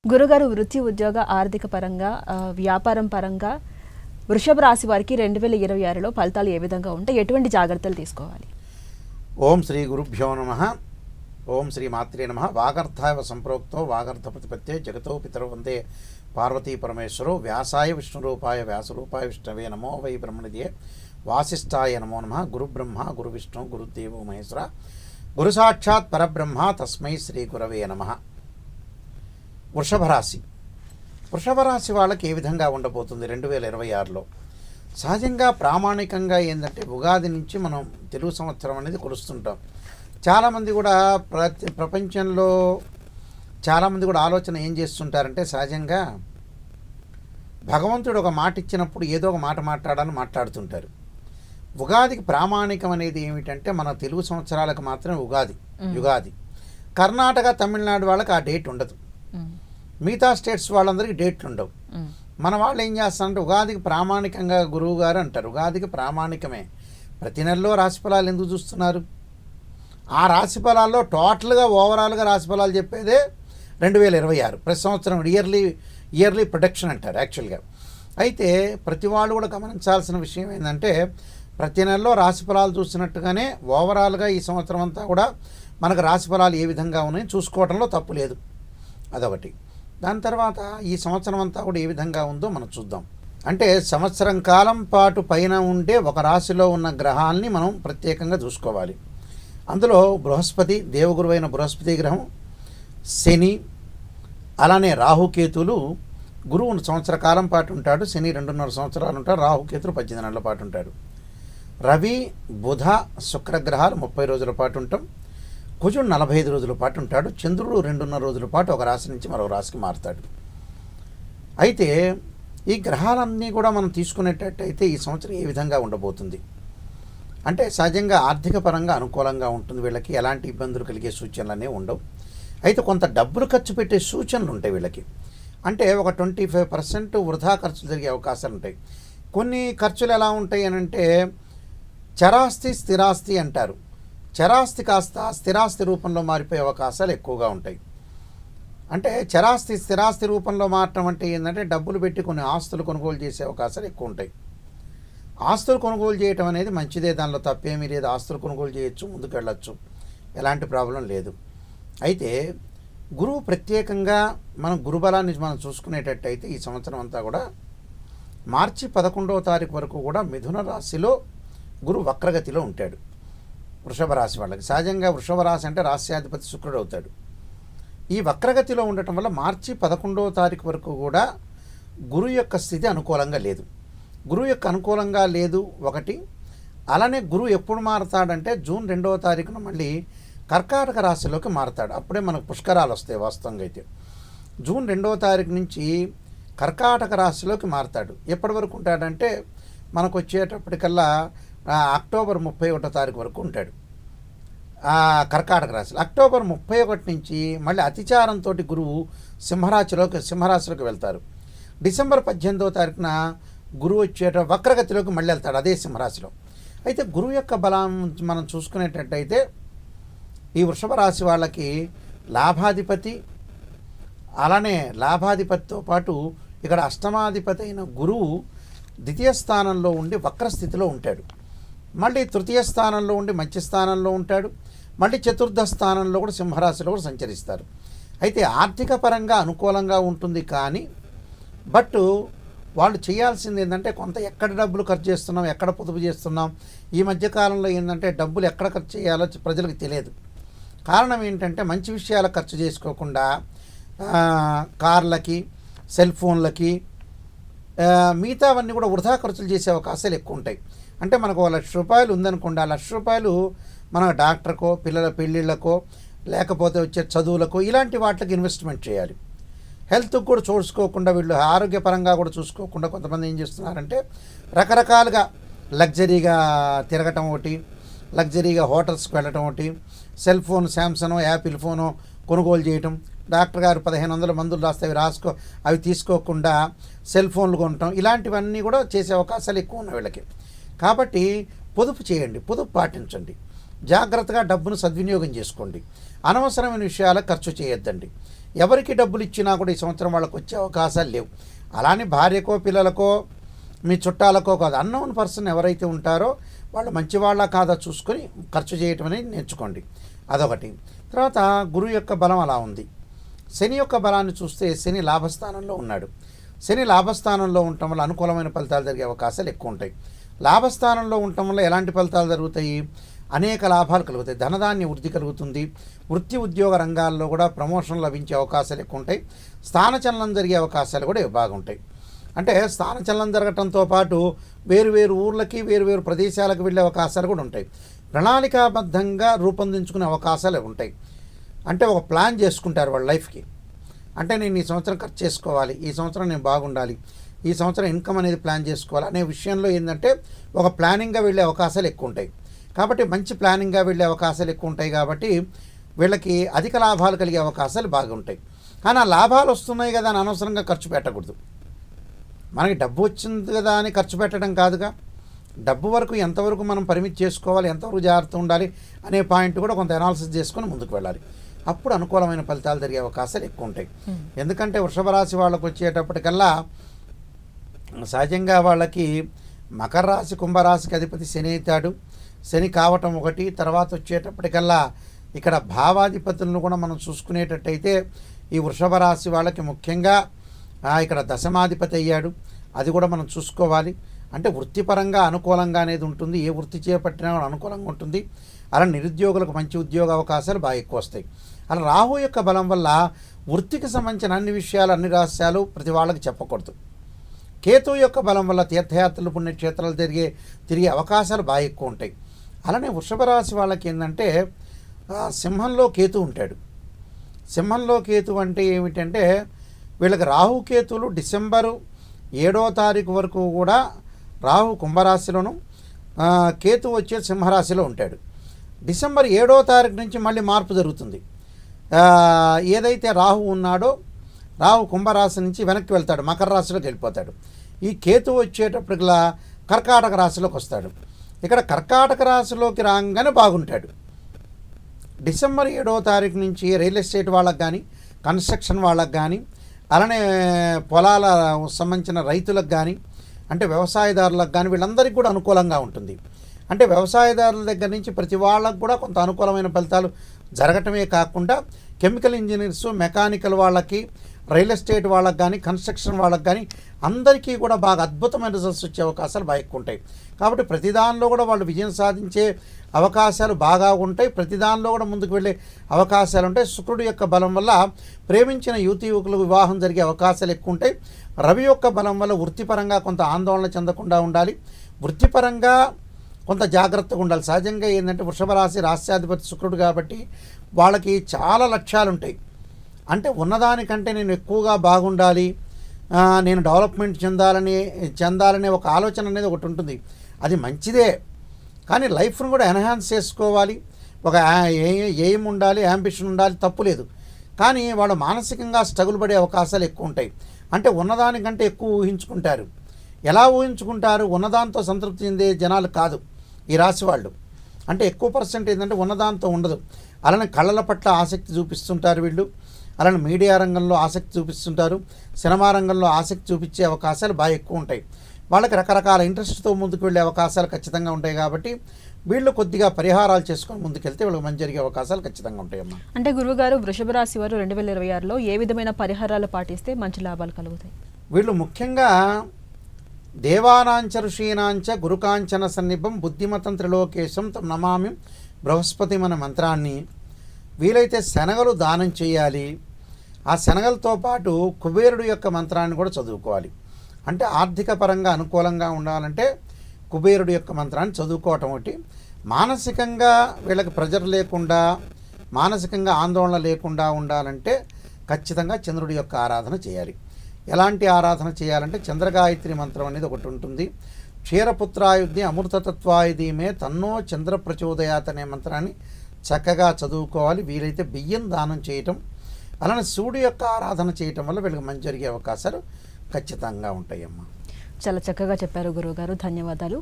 గురుగారు వృత్తి ఉద్యోగ ఆర్థిక పరంగా వ్యాపారం పరంగా వృషభ రాశి వారికి 2026లో ఫలితాలు ఏ విధంగా ఉంటాయి, ఎటువంటి జాగ్రత్తలు తీసుకోవాలి? ఓం శ్రీ గురుభ్యో నమః. ఓం శ్రీ మాత్రే నమః. వాగర్థావ సంప్రోక్తో వాగర్థ ప్రతిపత్తే జగతో పితరో వందే పార్వతీ పరమేశ్వరో వ్యాసాయ విష్ణురూపాయ వ్యాసరూపాయ విష్ణవే నమో వై బ్రహ్మనిధే వాసిష్ఠాయ నమో నమః. గురుబ్రహ్మ గురు విష్ణు గురుదేవో మహేశ్వర గురు సాక్షాత్ పరబ్రహ్మ తస్మై శ్రీ గురవే నమః. వృషభ రాశి వాళ్ళకి ఏ విధంగా ఉండబోతుంది 2026లో? సహజంగా ప్రామాణికంగా ఏంటంటే ఉగాది నుంచి మనం తెలుగు సంవత్సరం అనేది కొలుస్తుంటాం. చాలామంది కూడా ప్రపంచంలో చాలామంది కూడా ఆలోచన ఏం చేస్తుంటారంటే, సహజంగా భగవంతుడు ఒక మాట ఇచ్చినప్పుడు ఏదో ఒక మాట మాట్లాడాలని మాట్లాడుతుంటారు. ఉగాదికి ప్రామాణికం అనేది ఏమిటంటే, మన తెలుగు సంవత్సరాలకు మాత్రమే యుగాది. కర్ణాటక తమిళనాడు వాళ్ళకి ఆ డేట్ ఉండదు. మిగతా స్టేట్స్ వాళ్ళందరికీ డేట్లు ఉండవు. మన వాళ్ళు ఏం చేస్తారంటే, ఉగాదికి ప్రామాణికంగా గురువు గారు అంటారు. ఉగాదికి ప్రామాణికమే. ప్రతి నెలలో రాశిఫలాలు ఎందుకు చూస్తున్నారు? ఆ రాశిఫలాల్లో టోటల్గా ఓవరాల్గా రాశిఫలాలు చెప్పేదే 2026 ప్రతి సంవత్సరం ఇయర్లీ ప్రొడక్షన్ అంటారు యాక్చువల్గా. అయితే ప్రతి వాళ్ళు కూడా గమనించాల్సిన విషయం ఏంటంటే, ప్రతి నెలలో రాశిఫలాలు చూసినట్టుగానే ఓవరాల్గా ఈ సంవత్సరం అంతా కూడా మనకు రాశిఫలాలు ఏ విధంగా ఉన్నాయో చూసుకోవడంలో తప్పు లేదు. అదొకటి. దాని తర్వాత ఈ సంవత్సరం అంతా కూడా ఏ విధంగా ఉందో మనం చూద్దాం. అంటే సంవత్సరం కాలం పాటు పైన ఉండే ఒక రాశిలో ఉన్న గ్రహాలని మనం ప్రత్యేకంగా చూసుకోవాలి. అందులో బృహస్పతి, దేవగురువైన బృహస్పతి గ్రహం, శని, అలానే రాహుకేతులు. గురువు సంవత్సర కాలం పాటు ఉంటాడు, శని 2.5 సంవత్సరాలు ఉంటాడు, రాహుకేతులు 18 నెలల పాటు ఉంటాడు. రవి, బుధ, శుక్రగ్రహాలు 30 రోజుల పాటు ఉంటాం. కుజుడు 45 రోజుల పాటు ఉంటాడు. చంద్రుడు 2.5 రోజుల పాటు ఒక రాశి నుంచి మరో రాశికి మారుతాడు. అయితే ఈ గ్రహాలన్నీ కూడా మనం తీసుకునేటట్టయితే ఈ సంవత్సరం ఏ విధంగా ఉండబోతుంది అంటే, సహజంగా ఆర్థిక పరంగా అనుకూలంగా ఉంటుంది. వీళ్ళకి ఎలాంటి ఇబ్బందులు కలిగే సూచనలు అనేవి ఉండవు. అయితే కొంత డబ్బులు ఖర్చు పెట్టే సూచనలు ఉంటాయి వీళ్ళకి. అంటే ఒక 25% వృధా ఖర్చులు జరిగే అవకాశాలు ఉంటాయి. కొన్ని ఖర్చులు ఎలా ఉంటాయి అని అంటే, చరాస్తి స్థిరాస్తి అంటారు. చరాస్తి కాస్త స్థిరాస్తి రూపంలో మారిపోయే అవకాశాలు ఎక్కువగా ఉంటాయి. అంటే చరాస్తి స్థిరాస్తి రూపంలో మారటం అంటే ఏంటంటే, డబ్బులు పెట్టి కొన్ని ఆస్తులు కొనుగోలు చేసే అవకాశాలు ఎక్కువ ఉంటాయి. ఆస్తులు కొనుగోలు చేయటం అనేది మంచిదే, దానిలో తప్పేమీ లేదు. ఆస్తులు కొనుగోలు చేయొచ్చు, ముందుకు వెళ్ళొచ్చు, ఎలాంటి ప్రాబ్లం లేదు. అయితే గురువు ప్రత్యేకంగా మనం గురుబలాన్ని మనం చూసుకునేటట్టయితే ఈ సంవత్సరం అంతా కూడా మార్చి 11వ తారీఖు వరకు కూడా మిథున రాశిలో గురువు వక్రగతిలో ఉంటాడు. వృషభ రాశి వాళ్ళకి సహజంగా వృషభ రాశి అంటే రాశ్యాధిపతి శుక్రుడు అవుతాడు. ఈ వక్రగతిలో ఉండటం వల్ల మార్చి 11వ తారీఖు వరకు కూడా గురువు యొక్క స్థితి అనుకూలంగా లేదు. గురువు యొక్క అనుకూలంగా లేదు ఒకటి. అలానే గురువు ఎప్పుడు మారతాడంటే, జూన్ 2వ తారీఖున మళ్ళీ కర్కాటక రాశిలోకి మారతాడు. అప్పుడే మనకు పుష్కరాలు వస్తాయి. వాస్తవంగా అయితే జూన్ 2వ తారీఖు నుంచి కర్కాటక రాశిలోకి మారతాడు. ఎప్పటి వరకు ఉంటాడంటే, మనకు వచ్చేటప్పటికల్లా అక్టోబర్ 31వ తారీఖు వరకు ఉంటాడు కర్కాటక రాశిలో. అక్టోబర్ 31 నుంచి మళ్ళీ అతిచారంతో గురువు సింహరాశిలోకి వెళ్తారు. డిసెంబర్ 18వ తారీఖున గురువు వక్రగతిలోకి మళ్ళీ వెళ్తాడు అదే సింహరాశిలో. అయితే గురువు యొక్క బలం మనం చూసుకునేటట్టయితే ఈ వృషభ రాశి వాళ్ళకి లాభాధిపతి, అలానే లాభాధిపతితో పాటు ఇక్కడ అష్టమాధిపతి అయిన గురువు ద్వితీయ స్థానంలో ఉండి వక్రస్థితిలో ఉంటాడు. మళ్ళీ తృతీయ స్థానంలో ఉండి మంచి స్థానంలో ఉంటాడు. మళ్ళీ చతుర్థ స్థానంలో కూడా సింహరాశిలో కూడా సంచరిస్తారు. అయితే ఆర్థిక పరంగా అనుకూలంగా ఉంటుంది. కానీ వాళ్ళు చేయాల్సింది ఏంటంటే, కొంత ఎక్కడ డబ్బులు ఖర్చు చేస్తున్నాం, ఎక్కడ పొదుపు చేస్తున్నాం. ఈ మధ్యకాలంలో ఏంటంటే డబ్బులు ఎక్కడ ఖర్చు చేయాలో ప్రజలకు తెలియదు. కారణం ఏంటంటే, మంచి విషయాలకు ఖర్చు చేసుకోకుండా కార్లకి, సెల్ ఫోన్లకి, మిగతావన్నీ కూడా వృధా ఖర్చులు చేసే అవకాశాలు ఎక్కువ ఉంటాయి. అంటే మనకు ₹1,00,000 ఉందనుకోండి, ఆ ₹1,00,000 మన డాక్టర్కో, పిల్లల పెళ్ళిళ్ళకో, లేకపోతే వచ్చే చదువులకో, ఇలాంటి వాటికి ఇన్వెస్ట్మెంట్ చేయాలి. హెల్త్కి కూడా చూసుకోకుండా, వీళ్ళు ఆరోగ్యపరంగా కూడా చూసుకోకుండా కొంతమంది ఏం చేస్తున్నారంటే, రకరకాలుగా లగ్జరీగా తిరగటం ఒకటి, లగ్జరీగా హోటల్స్కి వెళ్ళటం ఒకటి, cell phone Samsung Apple phone కొనుగోలు చేయటం, డాక్టర్ గారు 1500 మందులు రాస్తే అవి తీసుకోకుండా సెల్ ఫోన్లు కొనటం, ఇలాంటివన్నీ కూడా చేసే అవకాశాలు ఎక్కువ ఉన్నాయి వీళ్ళకి. కాబట్టి పొదుపు చేయండి, పొదుపు పాటించండి, జాగ్రత్తగా డబ్బును సద్వినియోగం చేసుకోండి. అనవసరమైన విషయాలకు ఖర్చు చేయొద్దండి. ఎవరికి డబ్బులు ఇచ్చినా కూడా ఈ సంవత్సరం వాళ్ళకి వచ్చే అవకాశాలు లేవు. అలానే భార్యకో పిల్లలకో మీ చుట్టాలకో కాదు, అన్నోన్ పర్సన్ ఎవరైతే ఉంటారో వాళ్ళు మంచివాళ్ళ కాదా చూసుకొని ఖర్చు చేయటం అనేది నేర్చుకోండి. అదొకటి. తర్వాత గురువు యొక్క బలం అలా ఉంది. శని యొక్క బలాన్ని చూస్తే శని లాభస్థానంలో ఉన్నాడు. శని లాభస్థానంలో ఉండటం వల్ల అనుకూలమైన ఫలితాలు జరిగే అవకాశాలు ఎక్కువ ఉంటాయి. లాభస్థానంలో ఉండటం వల్ల ఎలాంటి ఫలితాలు జరుగుతాయి? అనేక లాభాలు కలుగుతాయి. ధనధాన్య వృద్ధి కలుగుతుంది. వృత్తి ఉద్యోగ రంగాల్లో కూడా ప్రమోషన్ లభించే అవకాశాలు ఎక్కువ ఉంటాయి. స్థానచలనం జరిగే అవకాశాలు కూడా బాగుంటాయి. అంటే స్థానచలనం జరగటంతో పాటు వేరు ఊర్లకి వేరు ప్రదేశాలకు వెళ్ళే అవకాశాలు కూడా ఉంటాయి. ప్రణాళికాబద్ధంగా రూపొందించుకునే అవకాశాలు ఉంటాయి. అంటే ఒక ప్లాన్ చేసుకుంటారు వాళ్ళ లైఫ్కి. అంటే నేను ఈ సంవత్సరం ఖర్చు చేసుకోవాలి, ఈ సంవత్సరం నేను బాగుండాలి, ఈ సంవత్సరం ఇన్కమ్ అనేది ప్లాన్ చేసుకోవాలి అనే విషయంలో ఏంటంటే ఒక ప్లానింగ్గా వెళ్ళే అవకాశాలు ఎక్కువ ఉంటాయి. కాబట్టి మంచి ప్లానింగ్గా వెళ్ళే అవకాశాలు ఎక్కువ ఉంటాయి. కాబట్టి వీళ్ళకి అధిక లాభాలు కలిగే అవకాశాలు బాగుంటాయి. కానీ ఆ లాభాలు వస్తున్నాయి కదా అని అనవసరంగా ఖర్చు పెట్టకూడదు. మనకి డబ్బు వచ్చింది కదా అని ఖర్చు పెట్టడం కాదుగా. డబ్బు వరకు ఎంతవరకు మనం పరిమితి చేసుకోవాలి, ఎంతవరకు జాగ్రత్త ఉండాలి అనే పాయింట్ కూడా కొంత అనాలిసిస్ చేసుకొని ముందుకు వెళ్ళాలి. అప్పుడు అనుకూలమైన ఫలితాలు జరిగే అవకాశాలు ఎక్కువ ఉంటాయి. ఎందుకంటే వృషభ రాశి వాళ్ళకు వచ్చేటప్పటికల్లా సహజంగా వాళ్ళకి మకర రాశి కుంభరాశికి అధిపతి శని అవుతాడు. శని కావటం ఒకటి. తర్వాత వచ్చేటప్పటికల్లా ఇక్కడ భావాధిపతులను కూడా మనం చూసుకునేటట్టయితే ఈ వృషభ రాశి వాళ్ళకి ముఖ్యంగా ఇక్కడ దశమాధిపతి అయ్యాడు. అది కూడా మనం చూసుకోవాలి. అంటే వృత్తిపరంగా అనుకూలంగా అనేది ఉంటుంది. ఏ వృత్తి చేపట్టినా అనుకూలంగా ఉంటుంది. అలా నిరుద్యోగులకు మంచి ఉద్యోగ అవకాశాలు బాగా ఎక్కువ వస్తాయి. అలా రాహు యొక్క బలం వల్ల వృత్తికి సంబంధించిన అన్ని విషయాలు, అన్ని రహస్యాలు ప్రతి వాళ్ళకి చెప్పకూడదు. కేతు యొక్క బలం వల్ల తీర్థయాత్రలు, పుణ్యక్షేత్రాలు తిరిగే అవకాశాలు బాగా ఎక్కువ ఉంటాయి. అలానే వృషభ రాశి వాళ్ళకి ఏంటంటే సింహంలో కేతు ఉంటాడు. సింహంలో కేతు అంటే ఏమిటంటే వీళ్ళకి రాహుకేతువులు డిసెంబరు 7వ తారీఖు వరకు కూడా రాహు కుంభరాశిలోను, కేతు వచ్చే సింహరాశిలో ఉంటాడు. డిసెంబర్ 7వ తారీఖు నుంచి మళ్ళీ మార్పు జరుగుతుంది. ఏదైతే రాహు ఉన్నాడో రాహు కుంభరాశి నుంచి వెనక్కి వెళ్తాడు, మకర రాశిలోకి వెళ్ళిపోతాడు. ఈ కేతు వచ్చేటప్పటికలా కర్కాటక రాశిలోకి వస్తాడు. ఇక్కడ కర్కాటక రాశిలోకి రాగానే బాగుంటాడు. డిసెంబర్ 7వ తారీఖు నుంచి రియల్ ఎస్టేట్ వాళ్ళకి కానీ, కన్స్ట్రక్షన్ వాళ్ళకి కానీ, అలానే పొలాల సంబంధించిన రైతులకు కానీ, అంటే వ్యవసాయదారులకు కానీ వీళ్ళందరికీ కూడా అనుకూలంగా ఉంటుంది. అంటే వ్యవసాయదారుల దగ్గర నుంచి ప్రతి వాళ్ళకు కూడా కొంత అనుకూలమైన ఫలితాలు జరగటమే కాకుండా కెమికల్ ఇంజనీర్సు, మెకానికల్ వాళ్ళకి, రియల్ ఎస్టేట్ వాళ్ళకి కానీ, కన్స్ట్రక్షన్ వాళ్ళకి కానీ అందరికీ కూడా బాగా అద్భుతమైన రిజల్ట్స్ వచ్చే అవకాశాలు బాగా ఎక్కువ ఉంటాయి. కాబట్టి ప్రతి దానిలో కూడా వాళ్ళు విజయం సాధించే అవకాశాలు బాగా ఉంటాయి. ప్రతి దానిలో కూడా ముందుకు వెళ్ళే అవకాశాలు ఉంటాయి. శుక్రుడి యొక్క బలం వల్ల ప్రేమించిన యువకులకు వివాహం జరిగే అవకాశాలు ఎక్కువ ఉంటాయి. రవి యొక్క బలం వల్ల వృత్తిపరంగా కొంత ఆందోళన చెందకుండా ఉండాలి. వృత్తిపరంగా కొంత జాగ్రత్తగా ఉండాలి. సహజంగా ఏంటంటే వృషభ రాశి రాశ్యాధిపతి శుక్రుడు కాబట్టి వాళ్ళకి చాలా లక్ష్యాలు ఉంటాయి. అంటే ఉన్నదానికంటే నేను ఎక్కువగా బాగుండాలి, నేను డెవలప్మెంట్ చెందాలనే ఒక ఆలోచన అనేది ఒకటి ఉంటుంది. అది మంచిదే, కానీ లైఫ్ను కూడా ఎన్హాన్స్ చేసుకోవాలి. ఒక ఎయిమ్ ఉండాలి, యాంబిషన్ ఉండాలి, తప్పు లేదు. కానీ వాళ్ళు మానసికంగా స్ట్రగుల్ పడే అవకాశాలు ఎక్కువ ఉంటాయి. అంటే ఉన్నదానికంటే ఎక్కువ ఊహించుకుంటారు. ఎలా ఊహించుకుంటారు? ఉన్నదాంతో సంతృప్తి చెందే జనాలు కాదు ఈ రాశి వాళ్ళు. అంటే ఎక్కువ పర్సెంట్ ఏంటంటే ఉన్నదాంతో ఉండదు. అలానే కళల పట్ల ఆసక్తి చూపిస్తుంటారు వీళ్ళు. అలానే మీడియా రంగంలో ఆసక్తి చూపిస్తుంటారు. సినిమా రంగంలో ఆసక్తి చూపించే అవకాశాలు బాగా ఎక్కువ ఉంటాయి. వాళ్ళకి రకరకాల ఇంట్రెస్ట్తో ముందుకు వెళ్ళే అవకాశాలు ఖచ్చితంగా ఉంటాయి. కాబట్టి వీళ్ళు కొద్దిగా పరిహారాలు చేసుకొని ముందుకెళ్తే వీళ్ళకి మంచి జరిగే అవకాశాలు ఖచ్చితంగా ఉంటాయమ్మా. అంటే గురువుగారు వృషభ రాశి వారు 2026లో ఏ విధమైన పరిహారాలు పాటిస్తే మంచి లాభాలు కలుగుతాయి? వీళ్ళు ముఖ్యంగా దేవానాంచ ఋషీనాంచ గురుకాంచన సన్నిభం బుద్ధిమతం త్రిలోకేశం తం నమామి బృహస్పతి మన మంత్రాన్ని వీలైతే శనగలు దానం చేయాలి. ఆ శనగలతో పాటు కుబేరుడు యొక్క మంత్రాన్ని కూడా చదువుకోవాలి. అంటే ఆర్థిక పరంగా అనుకూలంగా ఉండాలంటే కుబేరుడు యొక్క మంత్రాన్ని చదువుకోవటం ఒకటి. మానసికంగా వీళ్ళకి ప్రెజర్ లేకుండా, మానసికంగా ఆందోళన లేకుండా ఉండాలంటే ఖచ్చితంగా చంద్రుడి యొక్క ఆరాధన చేయాలి. ఎలాంటి ఆరాధన చేయాలంటే చంద్రగాయత్రి మంత్రం అనేది ఒకటి ఉంటుంది. క్షీరపుత్రాయుధి అమృతతత్వాయుధీమే తన్నో చంద్ర ప్రచోదయాత్ అనే మంత్రాన్ని చక్కగా చదువుకోవాలి. వీలైతే బియ్యం దానం చేయటం, అలానే శివుడి యొక్క ఆరాధన చేయటం వల్ల వీళ్ళకి మంచి జరిగే అవకాశాలు ఖచ్చితంగా ఉంటాయమ్మా. చాలా చక్కగా చెప్పారు గురువుగారు. ధన్యవాదాలు.